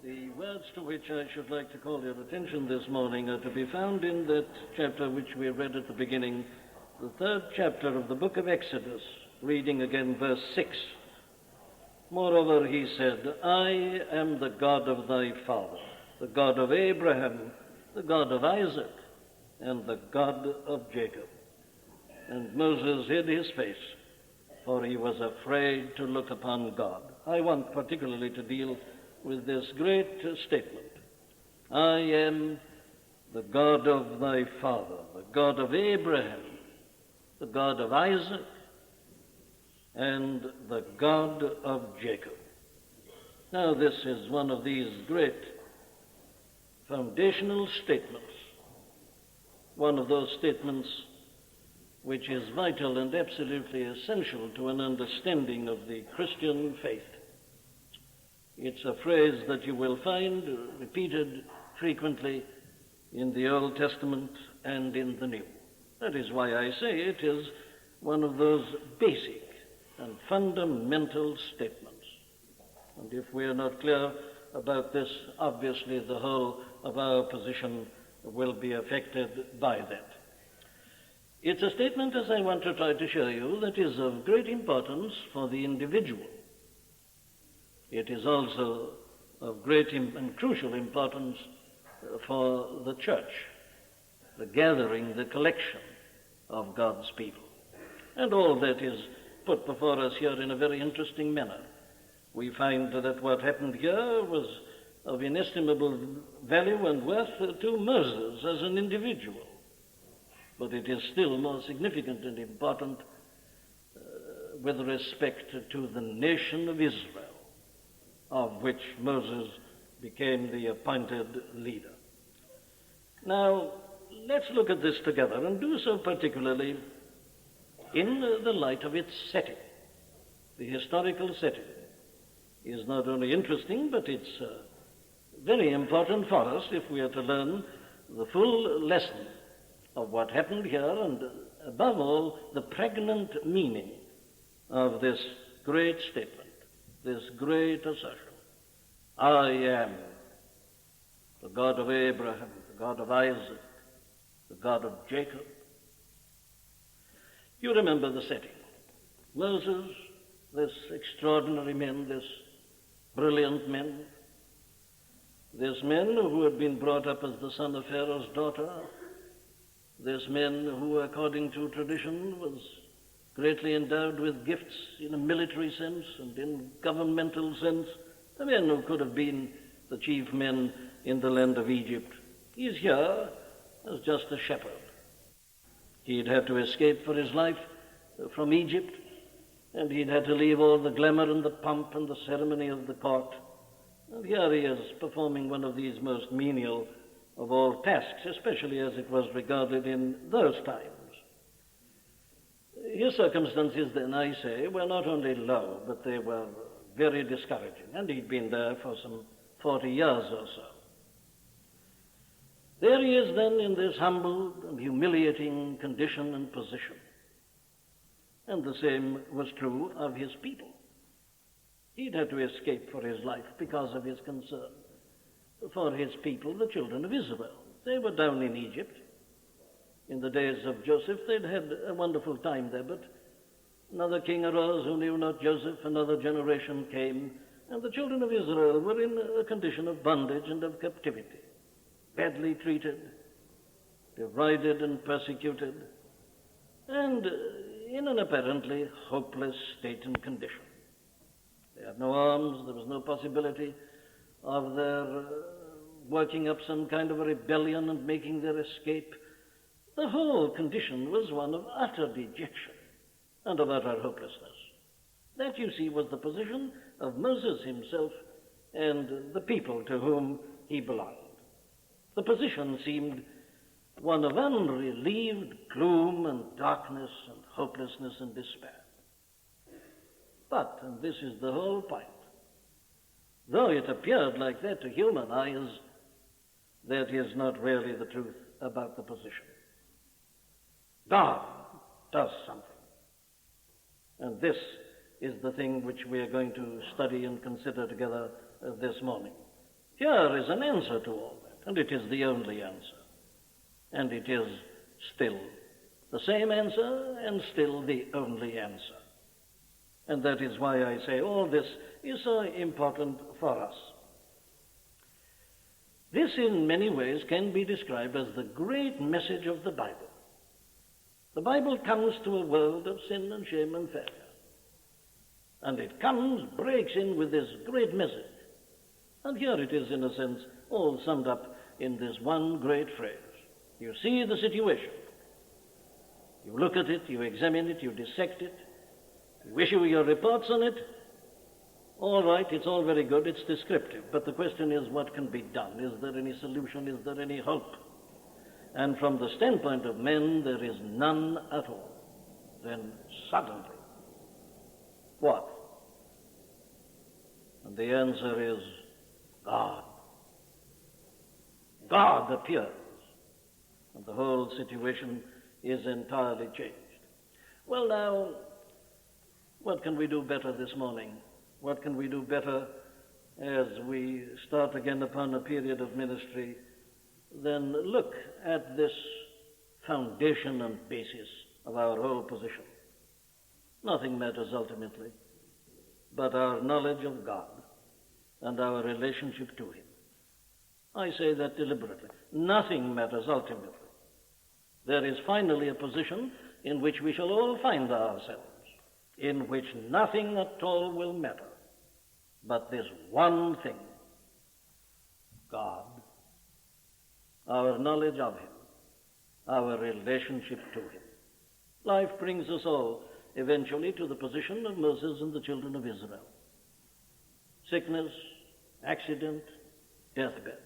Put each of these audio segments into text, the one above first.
The words to which I should like to call your attention this morning are to be found in that chapter which we read at the beginning, the third chapter of the book of Exodus, reading again verse 6. Moreover, he said, I am the God of thy father, the God of Abraham, the God of Isaac, and the God of Jacob. And Moses hid his face, for he was afraid to look upon God. I want particularly to deal with this great statement. I am the God of thy father, the God of Abraham, the God of Isaac, and the God of Jacob. Now, this is one of these great foundational statements, one of those statements which is vital and absolutely essential to an understanding of the Christian faith. It's a phrase that you will find repeated frequently in the Old Testament and in the New. That is why I say it is one of those basic and fundamental statements. And if we are not clear about this, obviously the whole of our position will be affected by that. It's a statement, as I want to try to show you, that is of great importance for the individual. It is also of great and crucial importance for the church, the gathering, the collection of God's people. And all that is put before us here in a very interesting manner. We find that what happened here was of inestimable value and worth to Moses as an individual. But it is still more significant and important with respect to the nation of Israel, of which Moses became the appointed leader. Now, let's look at this together and do so particularly in the light of its setting. The historical setting is not only interesting, but it's very important for us if we are to learn the full lesson of what happened here and, above all, the pregnant meaning of this great statement, this great assertion. I am the God of Abraham, the God of Isaac, the God of Jacob. You remember the setting. Moses, this extraordinary man, this brilliant man, this man who had been brought up as the son of Pharaoh's daughter, this man who, according to tradition, was greatly endowed with gifts in a military sense and in governmental sense, a man who could have been the chief man in the land of Egypt. He is here as just a shepherd. He'd had to escape for his life from Egypt, and he'd had to leave all the glamour and the pomp and the ceremony of the court. And here he is performing one of these most menial of all tasks, especially as it was regarded in those times. His circumstances, then, I say, were not only low, but they were very discouraging, and he'd been there for some 40 years or so. There he is then in this humble and humiliating condition and position. And the same was true of his people. He'd had to escape for his life because of his concern for his people, the children of Israel. They were down in Egypt. In the days of Joseph, they'd had a wonderful time there, but another king arose who knew not Joseph, another generation came, and the children of Israel were in a condition of bondage and of captivity, badly treated, derided and persecuted, and in an apparently hopeless state and condition. They had no arms, there was no possibility of their working up some kind of a rebellion and making their escape. The whole condition was one of utter dejection and of utter hopelessness. That, you see, was the position of Moses himself and the people to whom he belonged. The position seemed one of unrelieved gloom and darkness and hopelessness and despair. But, and this is the whole point, though it appeared like that to human eyes, that is not really the truth about the position. God does something. And this is the thing which we are going to study and consider together this morning. Here is an answer to all that, and it is the only answer. And it is still the same answer and still the only answer. And that is why I say all this is so important for us. This in many ways can be described as the great message of the Bible. The Bible comes to a world of sin and shame and failure. And it breaks in with this great message. And here it is, in a sense, all summed up in this one great phrase. You see the situation. You look at it, you examine it, you dissect it. You issue your reports on it. All right, it's all very good, it's descriptive. But the question is, what can be done? Is there any solution? Is there any hope? And from the standpoint of men, there is none at all. Then suddenly, what? And the answer is God. God appears. And the whole situation is entirely changed. Well, now, what can we do better this morning? What can we do better as we start again upon a period of ministry than look at this foundation and basis of our whole position? Nothing matters ultimately but our knowledge of God and our relationship to Him. I say that deliberately. Nothing matters ultimately. There is finally a position in which we shall all find ourselves, in which nothing at all will matter but this one thing, God, our knowledge of Him, our relationship to Him. Life brings us all eventually to the position of Moses and the children of Israel. Sickness, accident, deathbed.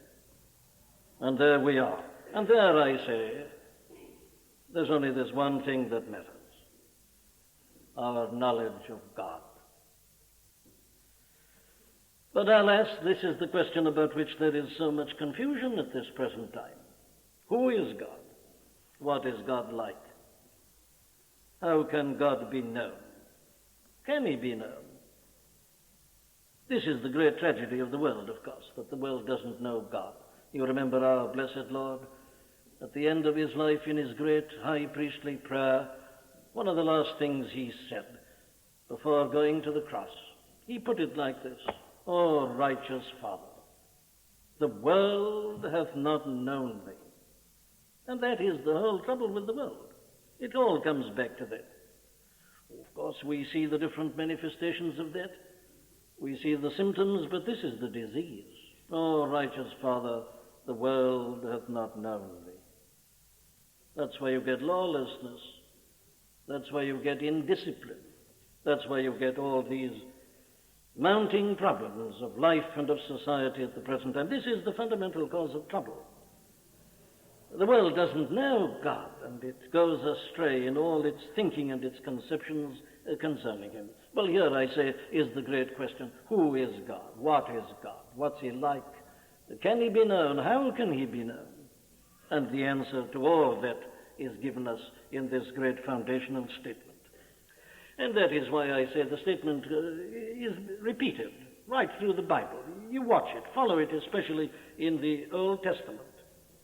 And there we are. And there, I say, there's only this one thing that matters, our knowledge of God. But alas, this is the question about which there is so much confusion at this present time. Who is God? What is God like? How can God be known? Can He be known? This is the great tragedy of the world, of course, that the world doesn't know God. You remember our blessed Lord, at the end of His life in His great high priestly prayer, one of the last things He said before going to the cross, He put it like this: O righteous Father, the world hath not known Thee. And that is the whole trouble with the world. It all comes back to that. Of course, we see the different manifestations of that. We see the symptoms, but this is the disease. O righteous Father, the world hath not known Thee. That's why you get lawlessness. That's why you get indiscipline. That's why you get all these mounting problems of life and of society at the present time. This is the fundamental cause of trouble. The world doesn't know God, and it goes astray in all its thinking and its conceptions concerning Him. Well, here I say is the great question: who is God? What is God? What's He like? Can He be known? How can He be known? And the answer to all that is given us in this great foundational statement. And that is why I say the statement is repeated right through the Bible. You watch it, follow it, especially in the Old Testament,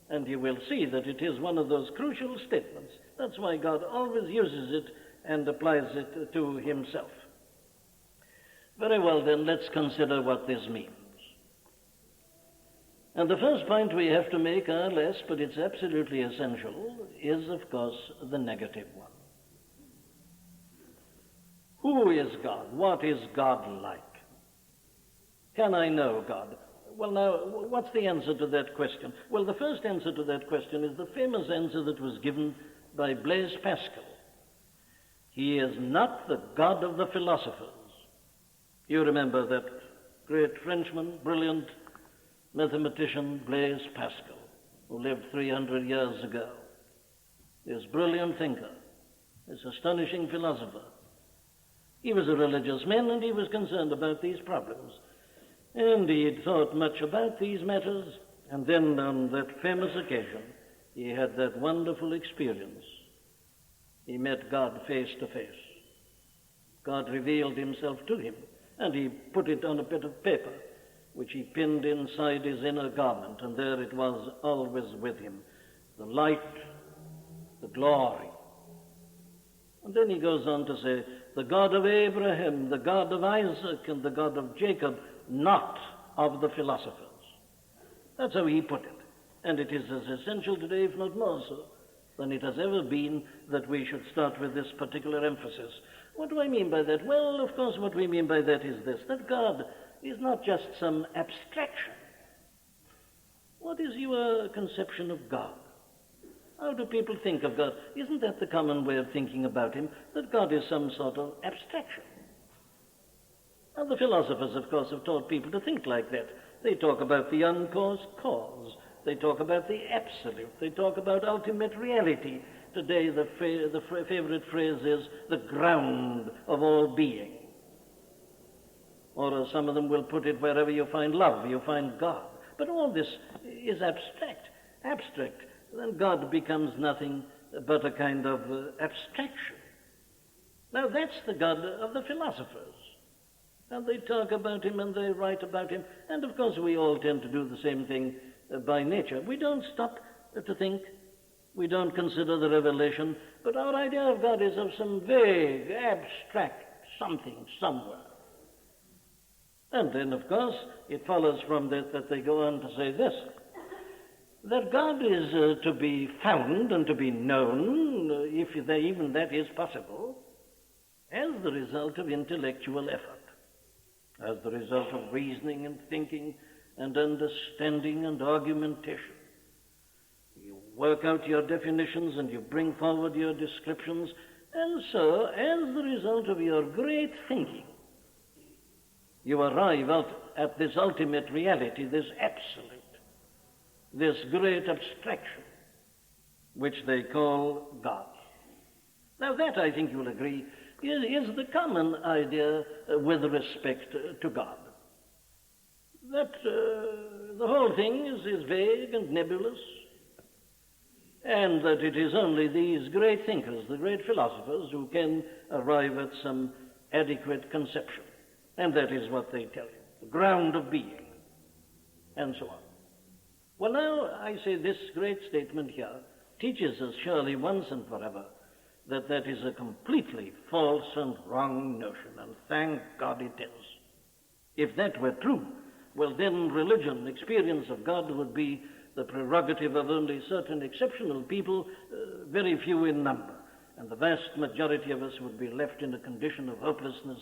and you will see that it is one of those crucial statements. That's why God always uses it and applies it to Himself. Very well, then, let's consider what this means. And the first point we have to make, less, but it's absolutely essential, is, of course, the negative one. Who is God? What is God like? Can I know God? Well, now, what's the answer to that question? Well, the first answer to that question is the famous answer that was given by Blaise Pascal. He is not the God of the philosophers. You remember that great Frenchman, brilliant mathematician, Blaise Pascal, who lived 300 years ago. This brilliant thinker, this astonishing philosopher. He was a religious man, and he was concerned about these problems. And he had thought much about these matters, and then on that famous occasion, he had that wonderful experience. He met God face to face. God revealed Himself to him, and He put it on a bit of paper which he pinned inside his inner garment, and there it was always with him, the light, the glory. And then he goes on to say, the God of Abraham, the God of Isaac, and the God of Jacob, not of the philosophers. That's how he put it. And it is as essential today, if not more so, than it has ever been that we should start with this particular emphasis. What do I mean by that? Well, of course, what we mean by that is this, that God is not just some abstraction. What is your conception of God? How do people think of God? Isn't that the common way of thinking about him, that God is some sort of abstraction? And the philosophers, of course, have taught people to think like that. They talk about the uncaused cause. They talk about the absolute. They talk about ultimate reality. Today, the favorite phrase is the ground of all being. Or as some of them will put it, wherever you find love, you find God. But all this is abstract. Then God becomes nothing but a kind of abstraction. Now that's the God of the philosophers. And they talk about him and they write about him. And of course we all tend to do the same thing by nature. We don't stop to think. We don't consider the revelation. But our idea of God is of some vague, abstract something somewhere. And then, of course, it follows from that they go on to say this, that God is to be found and to be known, if even that is possible, as the result of intellectual effort, as the result of reasoning and thinking and understanding and argumentation. You work out your definitions and you bring forward your descriptions, and so, as the result of your great thinking, you arrive at this ultimate reality, this absolute, this great abstraction, which they call God. Now that, I think you'll agree, is the common idea with respect to God. That the whole thing is vague and nebulous, and that it is only these great thinkers, the great philosophers, who can arrive at some adequate conception. And that is what they tell you, the ground of being, and so on. Well, now, I say this great statement here teaches us surely once and forever that that is a completely false and wrong notion, and thank God it is. If that were true, well, then religion, experience of God, would be the prerogative of only certain exceptional people, very few in number, and the vast majority of us would be left in a condition of hopelessness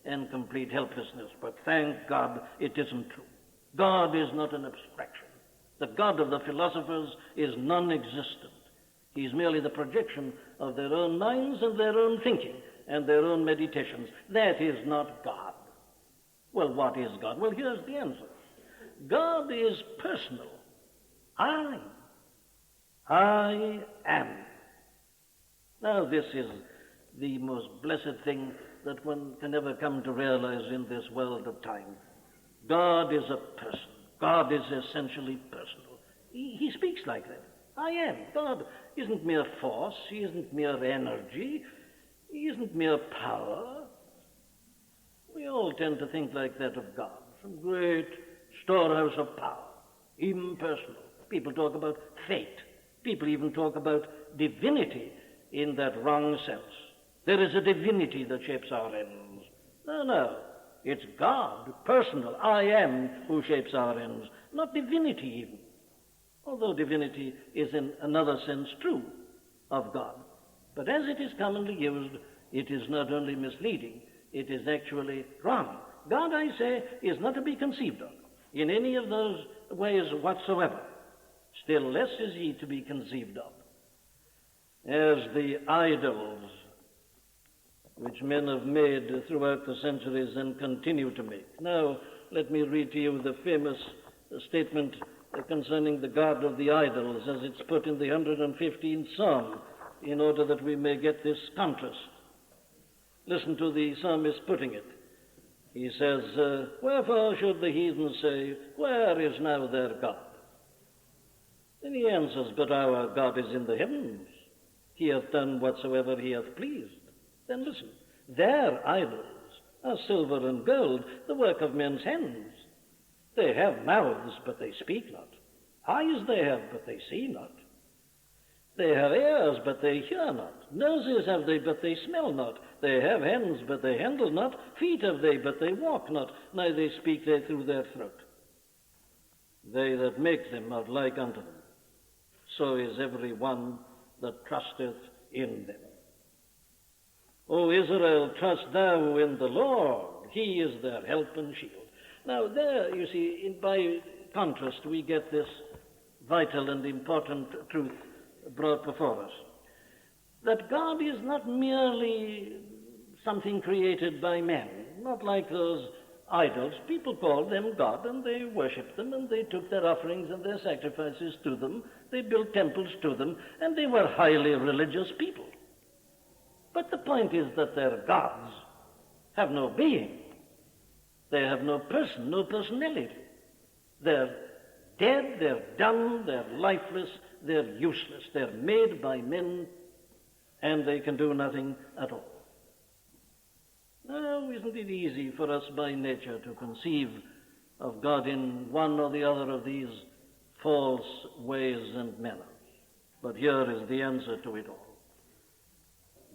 and complete helplessness. But thank God it isn't true. God is not an abstraction. The God of the philosophers is non-existent. He is merely the projection of their own minds and their own thinking and their own meditations. That is not God. Well, what is God? Well, here's the answer. God is personal. I am. Now, this is the most blessed thing that one can ever come to realize in this world of time. God is a person. God is essentially personal. He speaks like that. I am. God isn't mere force. He isn't mere energy. He isn't mere power. We all tend to think like that of God, some great storehouse of power, impersonal. People talk about fate. People even talk about divinity in that wrong sense. There is a divinity that shapes our ends. No. It's God, personal, I am, who shapes our ends, not divinity even. Although divinity is in another sense true of God. But as it is commonly used, it is not only misleading, it is actually wrong. God, I say, is not to be conceived of in any of those ways whatsoever. Still less is he to be conceived of as the idols which men have made throughout the centuries and continue to make. Now, let me read to you the famous statement concerning the God of the idols, as it's put in the 115th Psalm, in order that we may get this contrast. Listen to the psalmist putting it. He says, wherefore should the heathen say, where is now their God? Then he answers, but our God is in the heavens. He hath done whatsoever he hath pleased. Then listen, their idols are silver and gold, the work of men's hands. They have mouths, but they speak not. Eyes they have, but they see not. They have ears, but they hear not. Noses have they, but they smell not. They have hands, but they handle not. Feet have they, but they walk not. Neither speak they through their throat. They that make them are like unto them. So is every one that trusteth in them. O Israel, trust thou in the Lord. He is their help and shield. Now there, you see, by contrast, we get this vital and important truth brought before us. That God is not merely something created by men, not like those idols. People called them God, and they worshipped them, and they took their offerings and their sacrifices to them. They built temples to them, and they were highly religious people. But the point is that their gods have no being. They have no person, no personality. They're dead, they're dumb, they're lifeless, they're useless. They're made by men, and they can do nothing at all. Now, isn't it easy for us by nature to conceive of God in one or the other of these false ways and manners? But here is the answer to it all.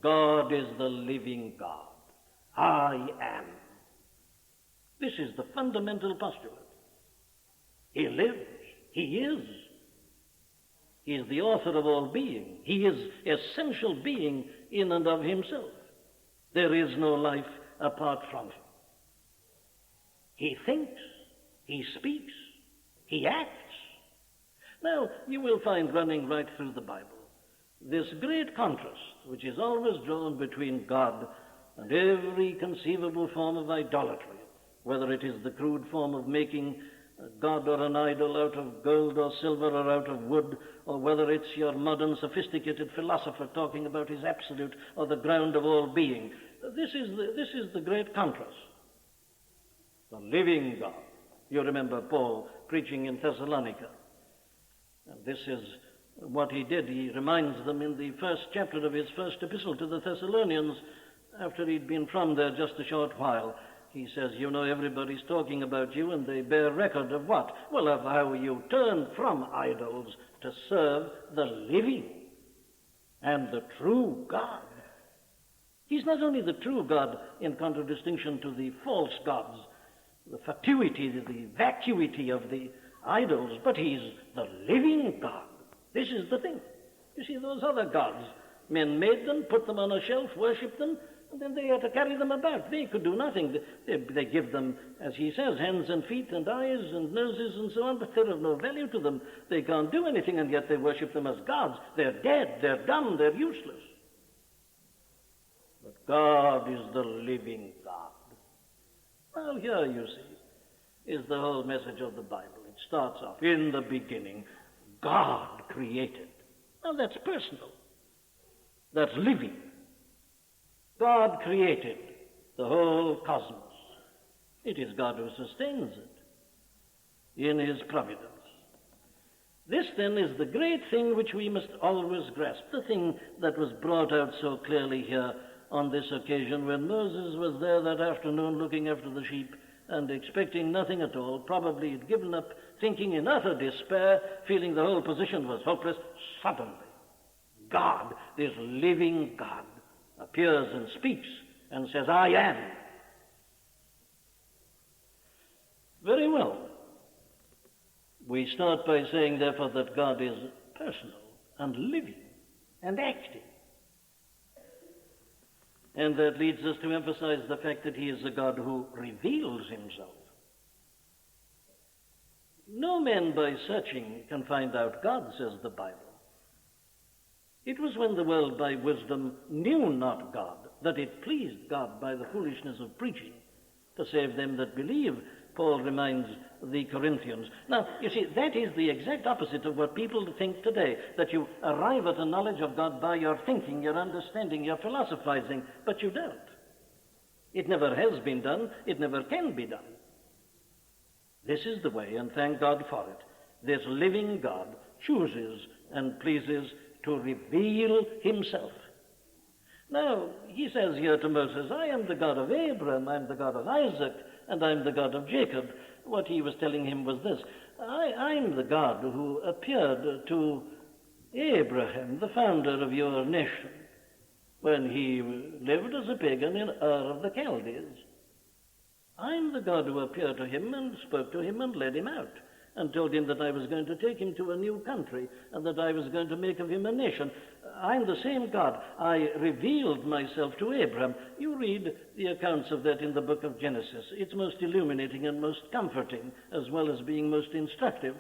God is the living God. I am. This is the fundamental postulate. He lives. He is. He is the author of all being. He is essential being in and of himself. There is no life apart from him. He thinks. He speaks. He acts. Now, you will find running right through the Bible this great contrast which is always drawn between God and every conceivable form of idolatry, whether it is the crude form of making a god or an idol out of gold or silver or out of wood, or whether it's your modern sophisticated philosopher talking about his absolute or the ground of all being. This is the great contrast. The living God. You remember Paul preaching in Thessalonica. And this is what he did. He reminds them in the first chapter of his first epistle to the Thessalonians, after he'd been from there just a short while. He says, you know, everybody's talking about you, and they bear record of what? Well, of how you turned from idols to serve the living and the true God. He's not only the true God in contradistinction to the false gods, the fatuity, the vacuity of the idols, but he's the living God. This is the thing. You see, those other gods, men made them, put them on a shelf, worshipped them, and then they had to carry them about. They could do nothing. They give them, as he says, hands and feet and eyes and noses and so on, but they're of no value to them. They can't do anything, and yet they worship them as gods. They're dead, they're dumb, they're useless. But God is the living God. Well, here, you see, is the whole message of the Bible. It starts off, in the beginning, God created. Now, that's personal. That's living. God created the whole cosmos. It is God who sustains it in his providence. This, then, is the great thing which we must always grasp, the thing that was brought out so clearly here on this occasion when Moses was there that afternoon looking after the sheep and expecting nothing at all, probably had given up, thinking in utter despair, feeling the whole position was hopeless. Suddenly, God, this living God, appears and speaks and says, I am. Very well. We start by saying, therefore, that God is personal and living and acting. And that leads us to emphasize the fact that he is a God who reveals himself. No man by searching can find out God, says the Bible. It was when the world by wisdom knew not God, that it pleased God by the foolishness of preaching to save them that believe, Paul reminds the Corinthians. Now, you see, that is the exact opposite of what people think today, that you arrive at a knowledge of God by your thinking, your understanding, your philosophizing, but you don't. It never has been done. It never can be done. This is the way, and thank God for it. This living God chooses and pleases to reveal himself. Now, he says here to Moses, I am the God of Abraham, I am the God of Isaac, and I am the God of Jacob. What he was telling him was this: I'm the God who appeared to Abraham, the founder of your nation, when he lived as a pagan in Ur of the Chaldees. I'm the God who appeared to him and spoke to him and led him out and told him that I was going to take him to a new country and that I was going to make of him a nation. I'm the same God. I revealed myself to Abraham. You read the accounts of that in the book of Genesis. It's most illuminating and most comforting, as well as being most instructive.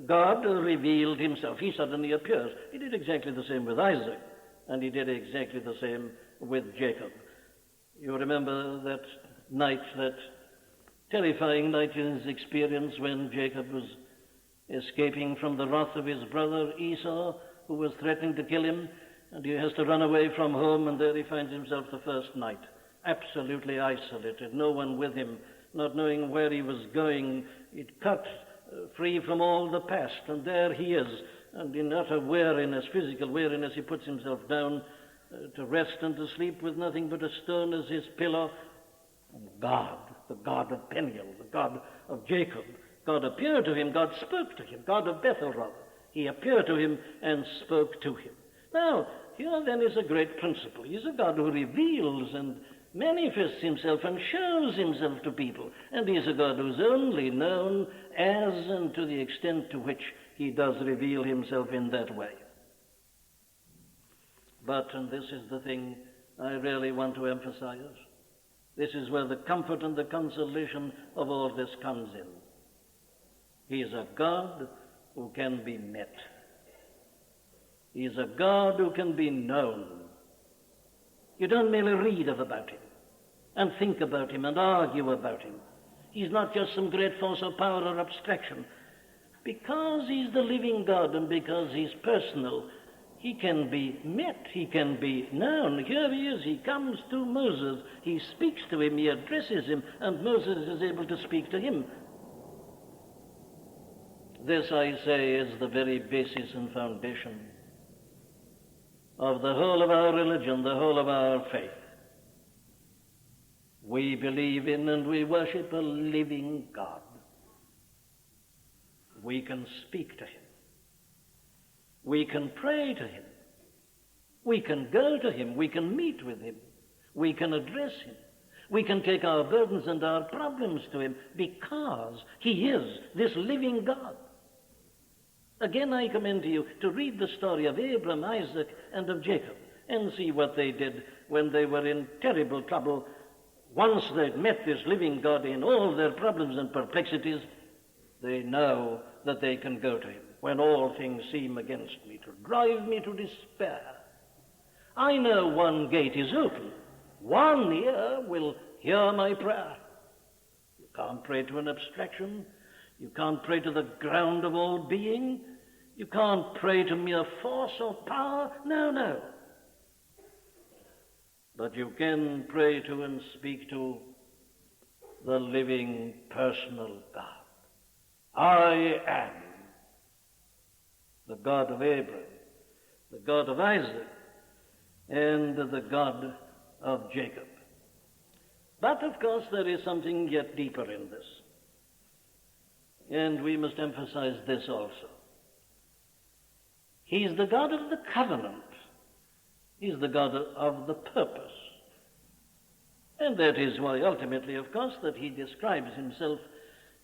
God revealed himself. He suddenly appears. He did exactly the same with Isaac, and he did exactly the same with Jacob. You remember that night, that terrifying night in his experience when Jacob was escaping from the wrath of his brother Esau, who was threatening to kill him, and he has to run away from home, and there he finds himself the first night, absolutely isolated, no one with him, not knowing where he was going. It cut free from all the past, and there he is, and in utter weariness, physical weariness, he puts himself down to rest and to sleep with nothing but a stone as his pillow. And God, the God of Peniel, the God of Jacob, God appeared to him, God spoke to him, God of Bethel rather. He appeared to him and spoke to him. Now, here then is a great principle. He's a God who reveals and manifests himself and shows himself to people. And he's a God who's only known as and to the extent to which he does reveal himself in that way. But, and this is the thing I really want to emphasize, this is where the comfort and the consolation of all this comes in. He is a God who can be met. He is a God who can be known. You don't merely read about him and think about him and argue about him. He's not just some great force or power or abstraction. Because he's the living God and because he's personal, he can be met, he can be known. Here he is, he comes to Moses, he speaks to him, he addresses him, and Moses is able to speak to him. This, I say, is the very basis and foundation of the whole of our religion, the whole of our faith. We believe in and we worship a living God. We can speak to him. We can pray to him. We can go to him. We can meet with him. We can address him. We can take our burdens and our problems to him because he is this living God. Again, I commend to you to read the story of Abraham, Isaac, and of Jacob and see what they did when they were in terrible trouble. Once they'd met this living God in all their problems and perplexities, they know that they can go to him when all things seem against me, to drive me to despair. I know one gate is open. One ear will hear my prayer. You can't pray to an abstraction. You can't pray to the ground of all being. You can't pray to mere force or power. No. But you can pray to and speak to the living, personal God. I am the God of Abraham, the God of Isaac, and the God of Jacob. But, of course, there is something yet deeper in this. And we must emphasize this also. He's the God of the covenant. He's the God of the purpose. And that is why, ultimately, of course, that he describes himself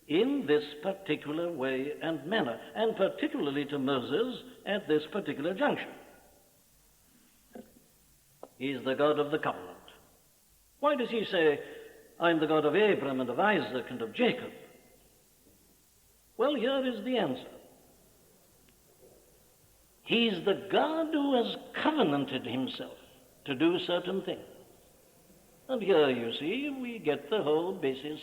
in this particular way and manner, and particularly to Moses at this particular junction. He's the God of the covenant. Why does he say, I'm the God of Abraham and of Isaac and of Jacob? Well, here is the answer. He's the God who has covenanted himself to do certain things. And here, you see, we get the whole basis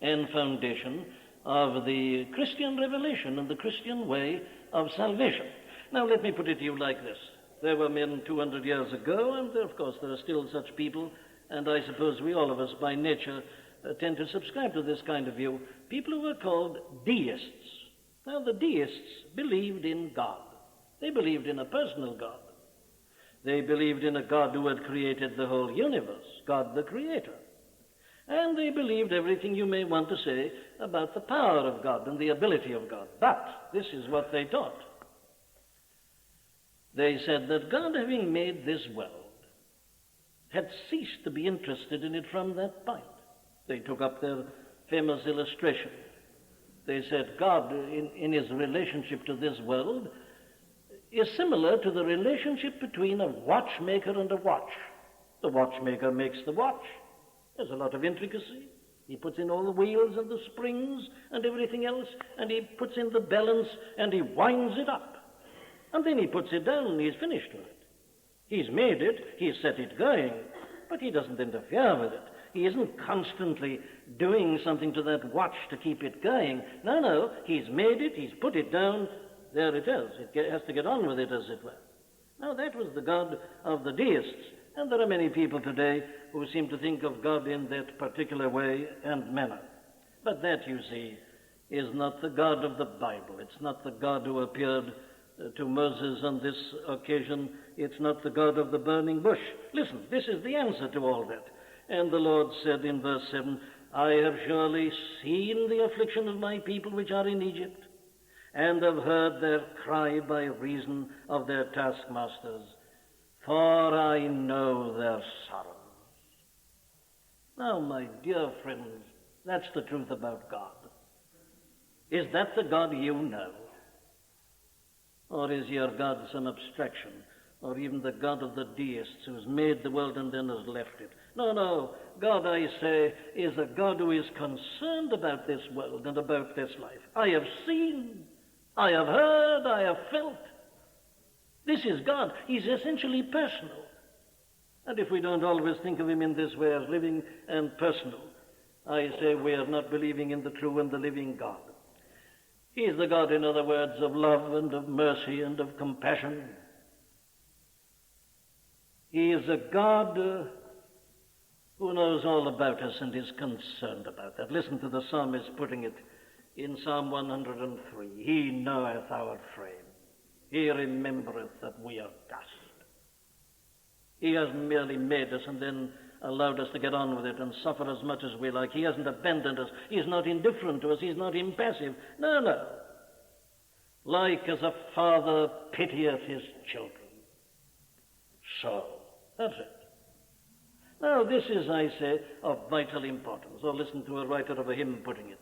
and foundation of the Christian revelation and the Christian way of salvation. Now, let me put it to you like this. There were men 200 years ago, and of course there are still such people, and I suppose we all of us by nature tend to subscribe to this kind of view, people who were called deists. Now, the deists believed in God. They believed in a personal God. They believed in a God who had created the whole universe, God the Creator. And they believed everything you may want to say about the power of God and the ability of God. But this is what they taught. They said that God, having made this world, had ceased to be interested in it from that point. They took up their famous illustration. They said God, in his relationship to this world, is similar to the relationship between a watchmaker and a watch. The watchmaker makes the watch. There's a lot of intricacy. He puts in all the wheels and the springs and everything else, and he puts in the balance and he winds it up. And then he puts it down and he's finished with it. He's made it, he's set it going, but he doesn't interfere with it. He isn't constantly doing something to that watch to keep it going. No, he's made it, he's put it down, there it is. It has to get on with it, as it were. Now, that was the God of the deists, and there are many people today who seem to think of God in that particular way and manner. But that, you see, is not the God of the Bible. It's not the God who appeared to Moses on this occasion. It's not the God of the burning bush. Listen, this is the answer to all that. And the Lord said in verse 7, I have surely seen the affliction of my people which are in Egypt, and have heard their cry by reason of their taskmasters, for I know their sorrows. Now, my dear friends, that's the truth about God. Is that the God you know? Or is your God some abstraction, or even the God of the deists who's made the world and then has left it? No, God, I say, is a God who is concerned about this world and about this life. I have seen, I have heard, I have felt. This is God. He's essentially personal. And if we don't always think of him in this way as living and personal, I say we are not believing in the true and the living God. He is the God, in other words, of love and of mercy and of compassion. He is a God who knows all about us and is concerned about that. Listen to the psalmist putting it in Psalm 103. He knoweth our frame. He remembereth that we are dust. He hasn't merely made us and then allowed us to get on with it and suffer as much as we like. He hasn't abandoned us. He's not indifferent to us. He's not impassive. No. Like as a father pitieth his children, so. That's it. Now, this is, I say, of vital importance. Or listen to a writer of a hymn putting it.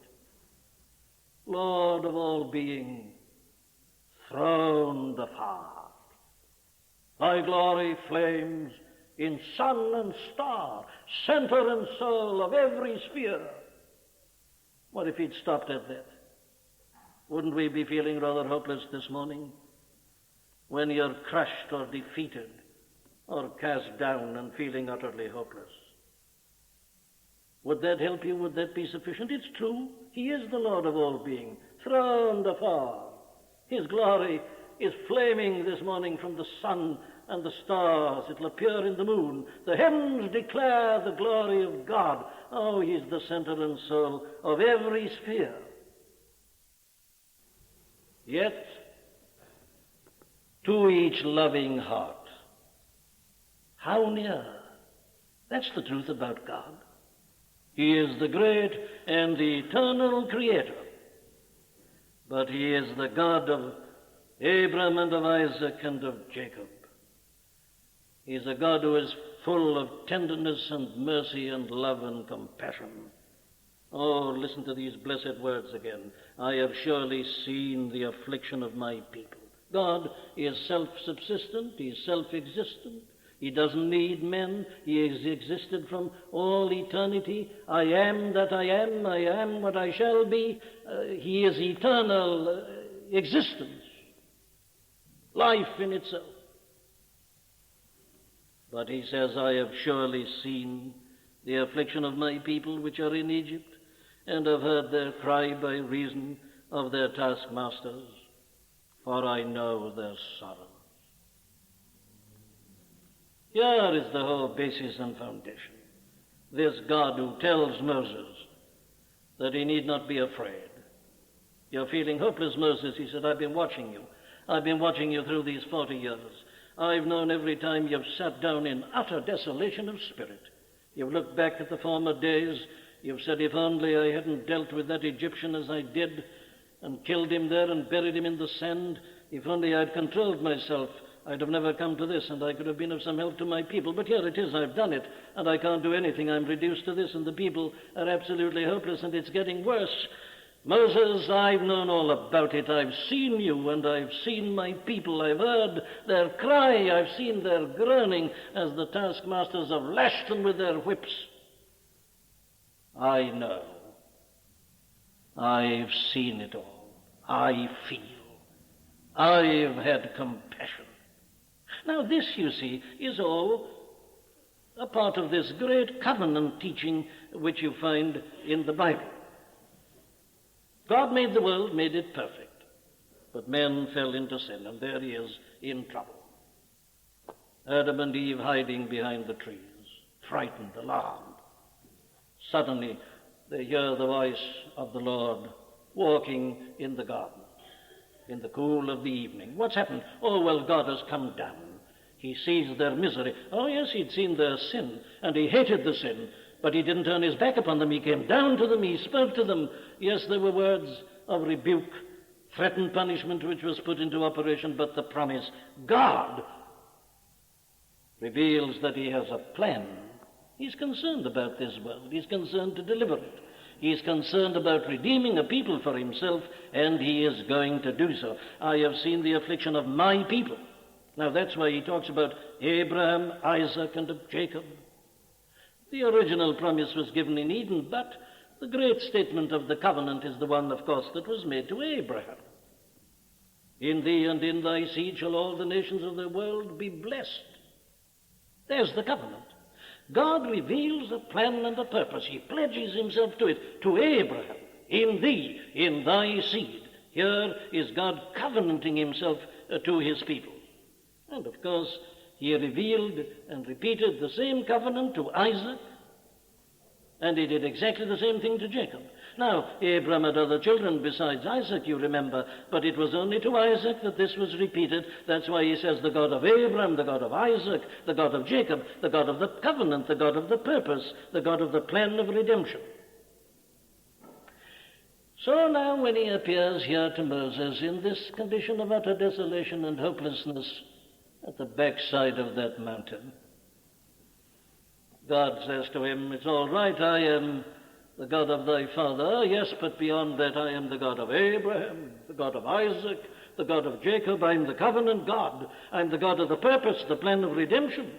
Lord of all being, throned afar, thy glory flames in sun and star, center and soul of every sphere. What if he'd stopped at that? Wouldn't we be feeling rather hopeless this morning? When you're crushed or defeated, or cast down and feeling utterly hopeless. Would that help you? Would that be sufficient? It's true. He is the Lord of all being, throned afar. His glory is flaming this morning from the sun and the stars. It'll appear in the moon. The heavens declare the glory of God. Oh, he's the center and soul of every sphere. Yet, to each loving heart, how near? That's the truth about God. He is the great and the eternal Creator. But he is the God of Abraham and of Isaac and of Jacob. He is a God who is full of tenderness and mercy and love and compassion. Oh, listen to these blessed words again. I have surely seen the affliction of my people. God is self-subsistent. He is self-existent. He doesn't need men. He has existed from all eternity. I am that I am what I shall be. He is eternal existence, life in itself. But he says, I have surely seen the affliction of my people which are in Egypt, and have heard their cry by reason of their taskmasters, for I know their sorrow. Here is the whole basis and foundation. This God who tells Moses that he need not be afraid. You're feeling hopeless, Moses, he said, I've been watching you. I've been watching you through these 40 years. I've known every time you've sat down in utter desolation of spirit. You've looked back at the former days. You've said, if only I hadn't dealt with that Egyptian as I did and killed him there and buried him in the sand, if only I'd controlled myself, I'd have never come to this, and I could have been of some help to my people. But here it is, I've done it, and I can't do anything. I'm reduced to this, and the people are absolutely hopeless, and it's getting worse. Moses, I've known all about it. I've seen you, and I've seen my people. I've heard their cry. I've seen their groaning as the taskmasters have lashed them with their whips. I know. I've seen it all. I feel. I've had compassion. Now this, you see, is all a part of this great covenant teaching which you find in the Bible. God made the world, made it perfect, but man fell into sin, and there he is in trouble. Adam and Eve hiding behind the trees, frightened, alarmed. Suddenly they hear the voice of the Lord walking in the garden in the cool of the evening. What's happened? Oh, well, God has come down. He sees their misery. Oh, yes, he'd seen their sin, and he hated the sin, but he didn't turn his back upon them. He came down to them. He spoke to them. Yes, there were words of rebuke, threatened punishment which was put into operation, but the promise, God reveals that he has a plan. He's concerned about this world. He's concerned to deliver it. He's concerned about redeeming a people for himself, and he is going to do so. I have seen the affliction of my people. Now that's why he talks about Abraham, Isaac, and of Jacob. The original promise was given in Eden, but the great statement of the covenant is the one, of course, that was made to Abraham. In thee and in thy seed shall all the nations of the world be blessed. There's the covenant. God reveals a plan and a purpose. He pledges himself to it, to Abraham, in thee, in thy seed. Here is God covenanting himself to his people. And of course, he revealed and repeated the same covenant to Isaac, and he did exactly the same thing to Jacob. Now, Abraham had other children besides Isaac, you remember, but it was only to Isaac that this was repeated. That's why he says the God of Abraham, the God of Isaac, the God of Jacob, the God of the covenant, the God of the purpose, the God of the plan of redemption. So now when he appears here to Moses in this condition of utter desolation and hopelessness at the backside of that mountain, God says to him, it's all right, I am the God of thy father. Yes, but beyond that I am the God of Abraham, the God of Isaac, the God of Jacob. I'm the covenant God. I'm the God of the purpose, the plan of redemption.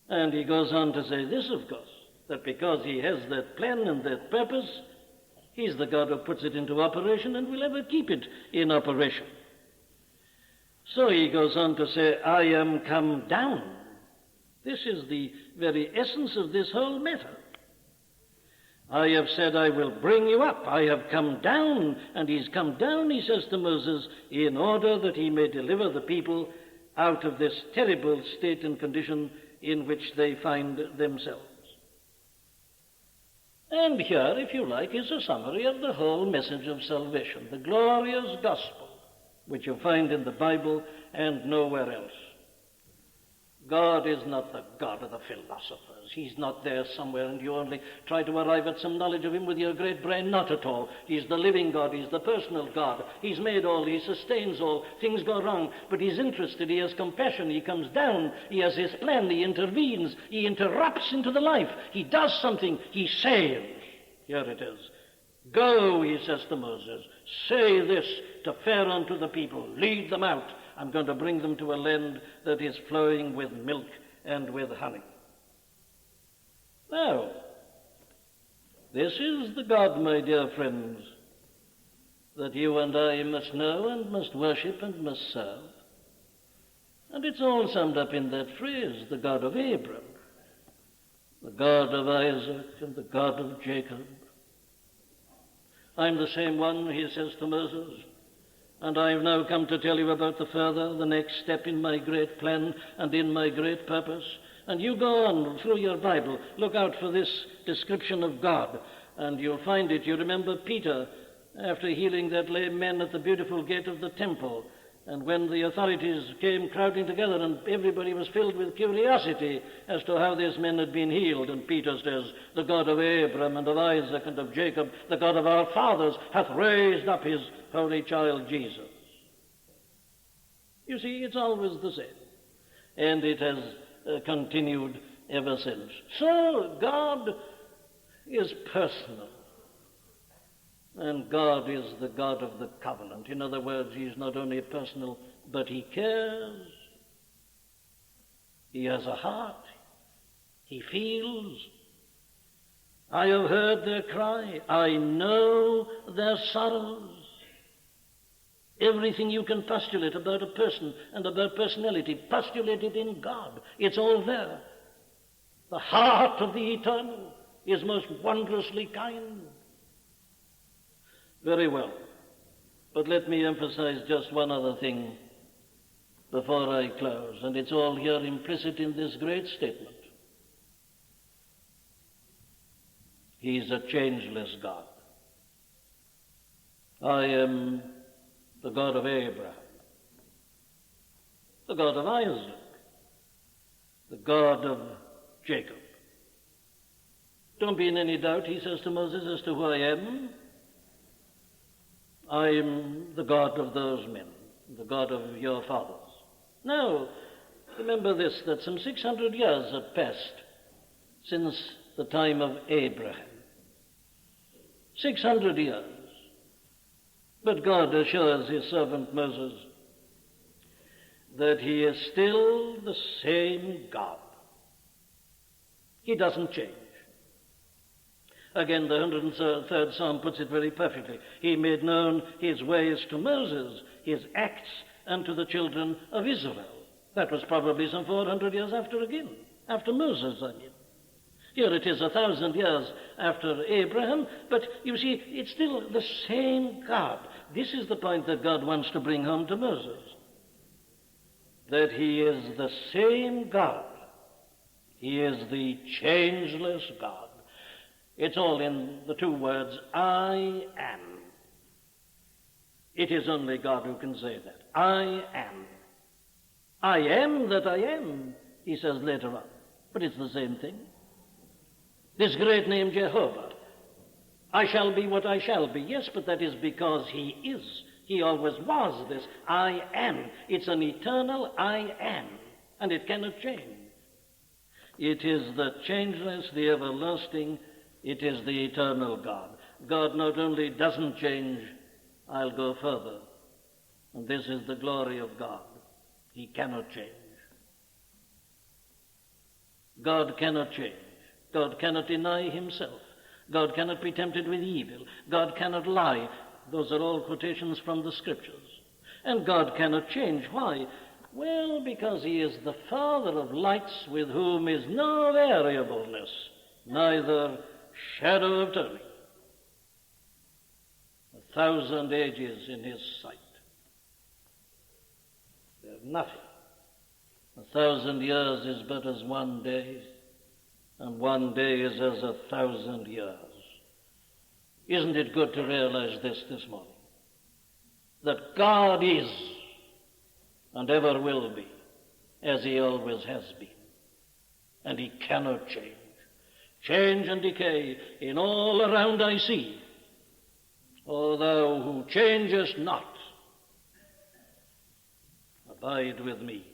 And he goes on to say this, of course, that because he has that plan and that purpose, he's the God who puts it into operation and will ever keep it in operation. So he goes on to say, I am come down. This is the very essence of this whole matter. I have said I will bring you up. I have come down, and he's come down, he says to Moses, in order that he may deliver the people out of this terrible state and condition in which they find themselves. And here, if you like, is a summary of the whole message of salvation, the glorious gospel, which you find in the Bible and nowhere else. God is not the God of the philosophers. He's not there somewhere and you only try to arrive at some knowledge of him with your great brain. Not at all. He's the living God. He's the personal God. He's made all. He sustains all. Things go wrong, but he's interested. He has compassion. He comes down. He has his plan. He intervenes. He interrupts into the life. He does something. He saves. Here it is. Go, he says to Moses, say this to Pharaoh and to the people. Lead them out. I'm going to bring them to a land that is flowing with milk and with honey. Now, this is the God, my dear friends, that you and I must know and must worship and must serve. And it's all summed up in that phrase, the God of Abraham, the God of Isaac, and the God of Jacob. I'm the same one, he says to Moses, and I have now come to tell you about the next step in my great plan and in my great purpose. And you go on through your Bible, look out for this description of God, and you'll find it. You remember Peter, after healing that lame man at the beautiful gate of the temple, And when the authorities came crowding together and everybody was filled with curiosity as to how these men had been healed, and Peter says, the God of Abraham and of Isaac and of Jacob, the God of our fathers, hath raised up his holy child Jesus. You see, it's always the same. And it has continued ever since. So God is personal. And God is the God of the covenant. In other words, he's not only personal, but he cares. He has a heart. He feels. I have heard their cry. I know their sorrows. Everything you can postulate about a person and about personality, postulate it in God. It's all there. The heart of the eternal is most wondrously kind. Very well. But let me emphasize just one other thing before I close, and it's all here implicit in this great statement. He's a changeless God. I am the God of Abraham, the God of Isaac, the God of Jacob. Don't be in any doubt, he says to Moses, as to who I am. I am the God of those men, the God of your fathers. Now, remember this, that some 600 years have passed since the time of Abraham. 600 years. But God assures his servant Moses that he is still the same God. He doesn't change. Again, the 103rd Psalm puts it very perfectly. He made known his ways to Moses, his acts unto the children of Israel. That was probably some 400 years after Moses, I mean. Here it is 1,000 years after Abraham, but you see, it's still the same God. This is the point that God wants to bring home to Moses. That he is the same God. He is the changeless God. It's all in the two words, I am. It is only God who can say that. I am. I am that I am, he says later on. But it's the same thing. This great name Jehovah. I shall be what I shall be. Yes, but that is because he is. He always was this. I am. It's an eternal I am. And it cannot change. It is the changeless, the everlasting. It is the eternal God. God not only doesn't change, I'll go further. And this is the glory of God. He cannot change. God cannot change. God cannot deny himself. God cannot be tempted with evil. God cannot lie. Those are all quotations from the Scriptures. And God cannot change. Why? Well, because he is the Father of lights, with whom is no variableness, neither shadow of turning. 1,000 ages in his sight. They're nothing. 1,000 years is but as one day, and one day is as 1,000 years. Isn't it good to realize this morning? That God is, and ever will be, as he always has been. And he cannot change. Change and decay in all around I see. O thou who changest not, abide with me.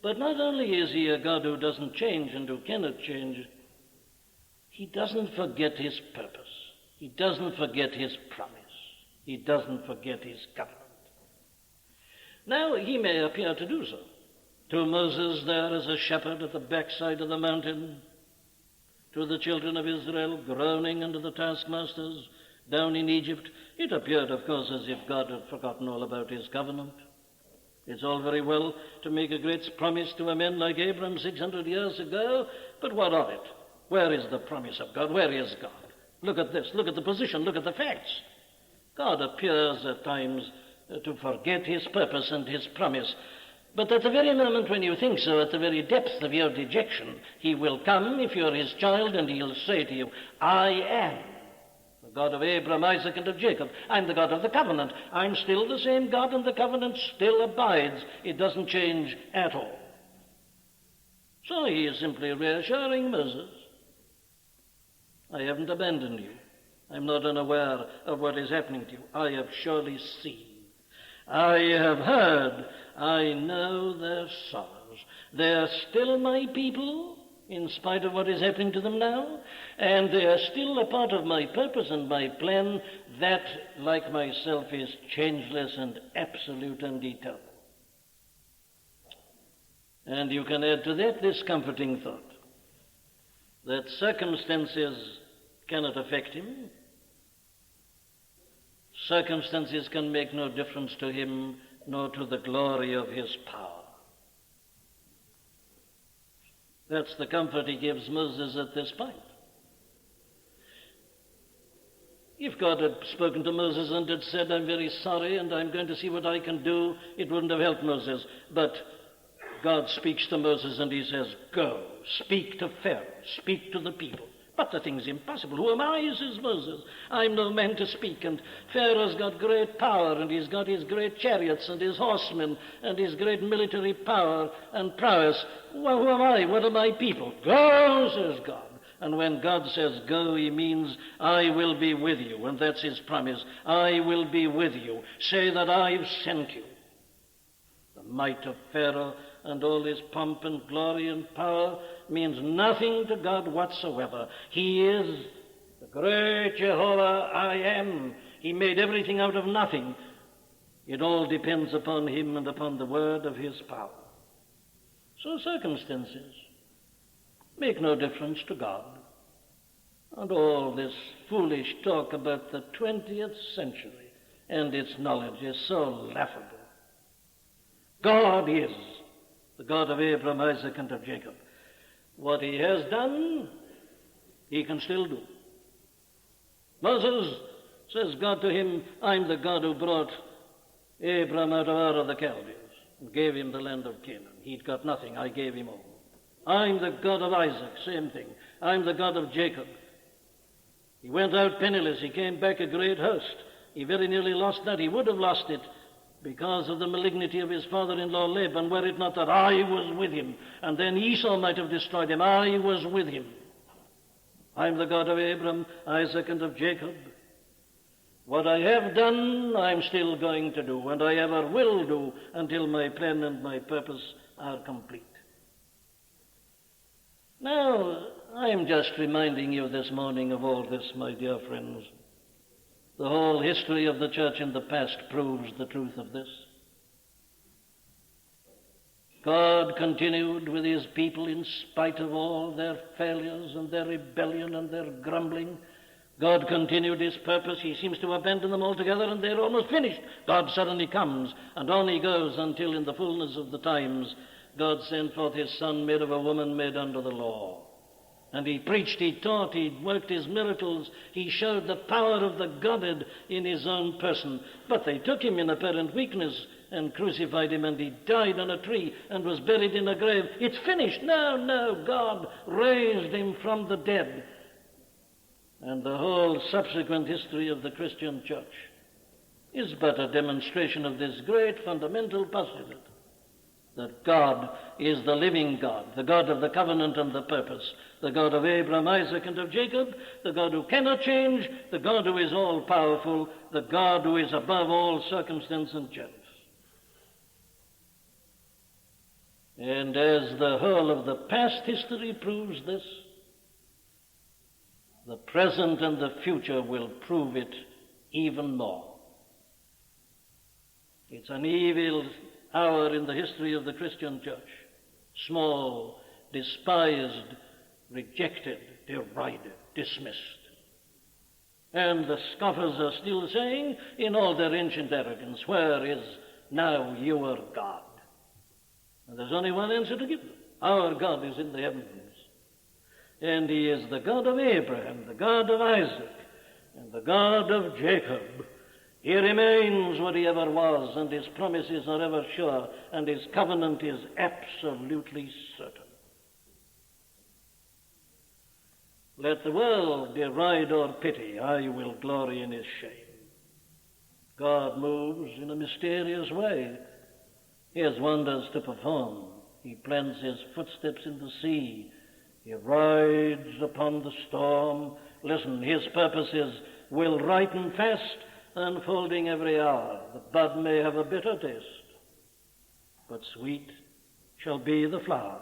But not only is he a God who doesn't change and who cannot change, he doesn't forget his purpose. He doesn't forget his promise. He doesn't forget his covenant. Now, he may appear to do so. To Moses there as a shepherd at the backside of the mountain, to the children of Israel groaning under the taskmasters down in Egypt, it appeared, of course, as if God had forgotten all about his covenant. It's all very well to make a great promise to a man like Abraham 600 years ago, but what of it? Where is the promise of God? Where is God? Look at this. Look at the position. Look at the facts. God appears at times to forget his purpose and his promise. But at the very moment when you think so, at the very depth of your dejection, he will come, if you're his child, and he'll say to you, I am the God of Abraham, Isaac, and of Jacob. I'm the God of the covenant. I'm still the same God, and the covenant still abides. It doesn't change at all. So he is simply reassuring Moses, I haven't abandoned you. I'm not unaware of what is happening to you. I have surely seen. I have heard. I know their sorrows. They are still my people, in spite of what is happening to them now, and they are still a part of my purpose and my plan that, like myself, is changeless and absolute and eternal. And you can add to that this comforting thought, that circumstances cannot affect him. Circumstances can make no difference to him, nor to the glory of his power. That's the comfort he gives Moses at this point. If God had spoken to Moses and had said, I'm very sorry and I'm going to see what I can do, it wouldn't have helped Moses. But God speaks to Moses and he says, go, speak to Pharaoh, speak to the people. But the thing's impossible. Who am I, says Moses? I'm no man to speak. And Pharaoh's got great power, and he's got his great chariots and his horsemen and his great military power and prowess. Well, who am I? What are my people? Go, says God. And when God says go, he means I will be with you. And that's his promise. I will be with you. Say that I've sent you. The might of Pharaoh and all his pomp and glory and power means nothing to God whatsoever. He is the great Jehovah I am. He made everything out of nothing. It all depends upon him and upon the word of his power. So circumstances make no difference to God. And all this foolish talk about the 20th century and its knowledge is so laughable. God is the God of Abraham, Isaac, and of Jacob. What he has done, he can still do. Moses, says God to him, I'm the God who brought Abraham out of Ur of the Chaldees and gave him the land of Canaan. He'd got nothing, I gave him all. I'm the God of Isaac, same thing. I'm the God of Jacob. He went out penniless, he came back a great host. He very nearly lost that. He would have lost it because of the malignity of his father-in-law Laban, were it not that I was with him. And then Esau might have destroyed him. I was with him. I'm the God of Abraham, Isaac, and of Jacob. What I have done, I'm still going to do, and I ever will do until my plan and my purpose are complete. Now, I'm just reminding you this morning of all this, my dear friends. The whole history of the church in the past proves the truth of this. God continued with his people in spite of all their failures and their rebellion and their grumbling. God continued his purpose. He seems to abandon them altogether, and they're almost finished. God suddenly comes, and on he goes until in the fullness of the times God sent forth his Son, made of a woman, made under the law. And he preached, he taught, he worked his miracles, he showed the power of the Godhead in his own person. But they took him in apparent weakness and crucified him, and he died on a tree and was buried in a grave. It's finished. No, God raised him from the dead. And the whole subsequent history of the Christian church is but a demonstration of this great fundamental postulate, that God is the living God, the God of the covenant and the purpose, the God of Abraham, Isaac, and of Jacob, the God who cannot change, the God who is all-powerful, the God who is above all circumstance and chance. And as the whole of the past history proves this, the present and the future will prove it even more. It's an evil hour in the history of the Christian church. Small, despised, rejected, derided, dismissed. And the scoffers are still saying, in all their ancient arrogance, where is now your God? And there's only one answer to give them. Our God is in the heavens. And he is the God of Abraham, the God of Isaac, and the God of Jacob. He remains what he ever was, and his promises are ever sure, and his covenant is absolutely certain. Let the world deride or pity, I will glory in his shame. God moves in a mysterious way. He has wonders to perform. He plants his footsteps in the sea. He rides upon the storm. Listen, his purposes will ripen fast, unfolding every hour. The bud may have a bitter taste, but sweet shall be the flower.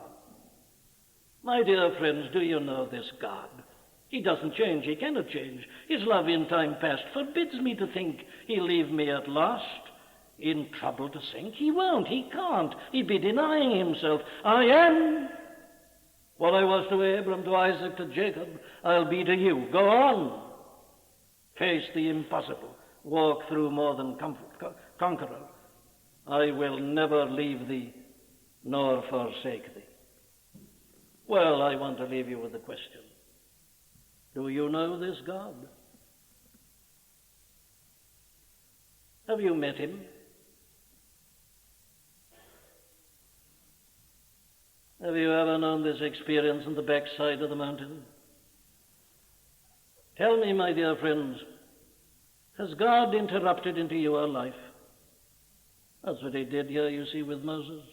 My dear friends, do you know this God? He doesn't change. He cannot change. His love in time past forbids me to think he'll leave me at last in trouble to sink. He won't. He can't. He'd be denying himself. I am what I was to Abraham, to Isaac, to Jacob. I'll be to you. Go on. Face the impossible. Walk through more than conqueror. I will never leave thee nor forsake thee. Well, I want to leave you with a question. Do you know this God? Have you met him? Have you ever known this experience on the backside of the mountain? Tell me, my dear friends, has God interrupted into your life? That's what he did here, you see, with Moses.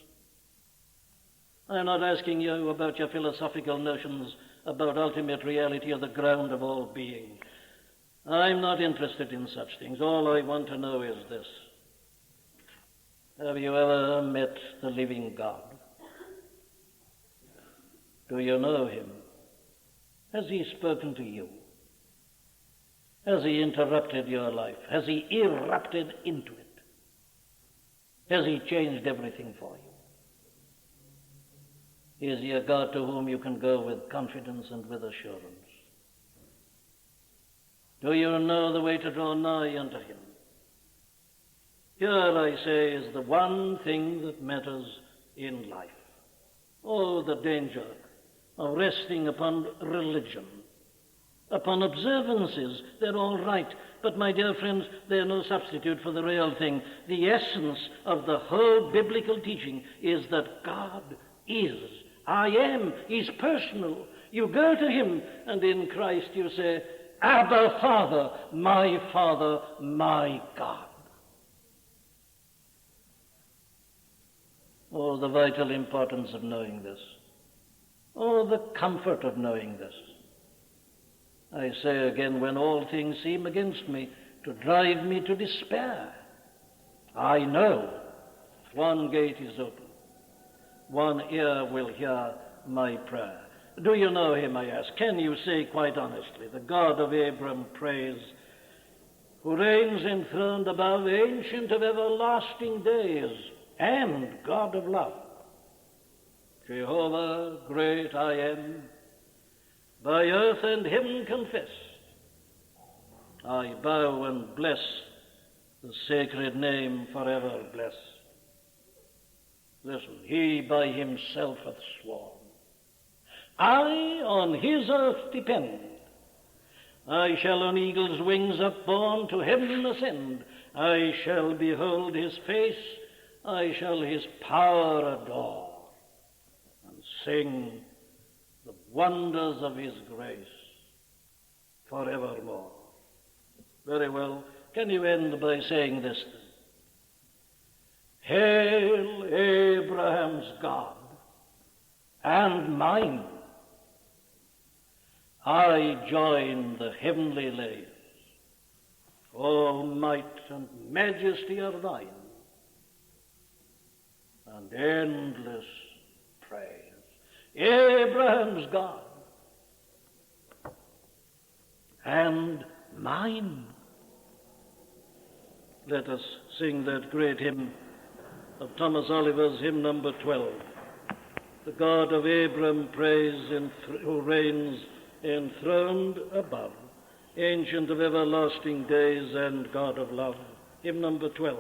I'm not asking you about your philosophical notions about ultimate reality or the ground of all being. I'm not interested in such things. All I want to know is this. Have you ever met the living God? Do you know him? Has he spoken to you? Has he interrupted your life? Has he erupted into it? Has he changed everything for you? Is he a God to whom you can go with confidence and with assurance? Do you know the way to draw nigh unto him? Here, I say, is the one thing that matters in life. Oh, the danger of resting upon religion, upon observances. They're all right, but my dear friends, they're no substitute for the real thing. The essence of the whole biblical teaching is that God is. I am. He's personal. You go to him, and in Christ you say, Abba, Father, my God. Oh, the vital importance of knowing this. Oh, the comfort of knowing this. I say again, when all things seem against me to drive me to despair, I know one gate is open. One ear will hear my prayer. Do you know him, I ask? Can you say quite honestly, the God of Abram praise, who reigns enthroned above, ancient of everlasting days, and God of love? Jehovah, great I am, by earth and heaven confessed. I bow and bless the sacred name forever blessed. Listen, he by himself hath sworn, I on his earth depend. I shall on eagle's wings upborne to heaven ascend. I shall behold his face, I shall his power adore, and sing the wonders of his grace forevermore. Very well. Can you end by saying this then? Hail Abraham's God and mine. I join the heavenly lays. All might and majesty are thine, and endless praise. Abraham's God and mine. Let us sing that great hymn of Thomas Oliver's, hymn number 12. The God of Abram praise, who reigns enthroned above, ancient of everlasting days and God of love. Hymn number 12.